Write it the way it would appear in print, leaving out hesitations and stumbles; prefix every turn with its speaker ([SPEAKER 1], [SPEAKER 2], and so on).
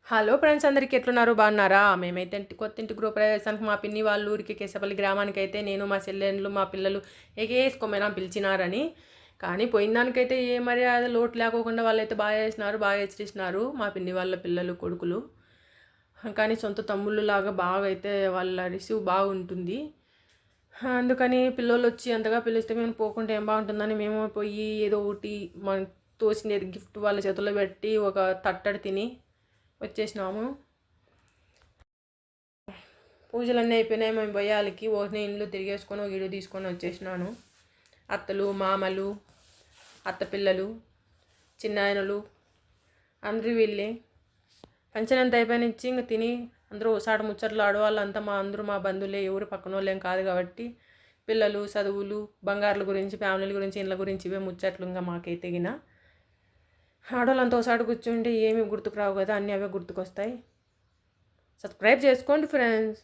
[SPEAKER 1] Hello friends, అందరికీ ఎట్లున్నారు? బాగున్నారా? మేమైతే కొత్త ఇంటి గృహప్రవేశానికి మా పిన్ని వాళ్ళ ఊరికి కేశపల్లి గ్రామానికి అయితే నేను మా చెల్లెళ్ళు మా పిల్లలు ఎగేసుకోమైనా పిలిచినారని. కానీ పోయిన దానికైతే ఏ మర్యాద లోటు లేకోకుండా వాళ్ళైతే బాగా చేసినారు, బాగా హెచ్చరిస్తున్నారు మా పిన్ని వాళ్ళ పిల్లలు కొడుకులు. కానీ సొంత తమ్ముళ్ళు లాగా బాగా అయితే వాళ్ళ రిసీవ్ బాగుంటుంది. అందుకని పిల్లలు వచ్చి అంతగా పిలిస్తే మేము పోకుంటే ఏం బాగుంటుందని మేము పోయి ఏదో ఒకటి మన తోచినది గిఫ్ట్ వాళ్ళ చేతుల్లో పెట్టి ఒక తట్టడి తిని వచ్చేసినాము. పూజలన్నీ అయిపోయినాయి. మేము భయాలకి ఒకటి ఇండ్లు తిరిగేసుకొని ఒక ఇల్లు తీసుకొని వచ్చేసినాను. అత్తలు మామలు అత్త పిల్లలు చిన్నాయనలు అందరూ వీళ్ళే. ఫంక్షన్ అంతా అయిపోయినిచ్చి ఇంక తిని అందరూ ఒకసారి ముచ్చట్లు ఆడవాళ్ళంతా అందరూ మా బంధువులే, ఎవరు పక్కన వాళ్ళేం కాదు కాబట్టి పిల్లలు చదువులు బంగారుల గురించి ఫ్యామిలీల గురించి ఇండ్ల గురించి ఇవే ముచ్చట్లు. ఇంకా మాకైతే గిన ఆడవాళ్ళంతా ఒకసారి కూర్చుంటే ఏమి గుర్తుకు రావు కదా, అన్నీ అవే గుర్తుకొస్తాయి. సబ్స్క్రైబ్ చేసుకోండి ఫ్రెండ్స్.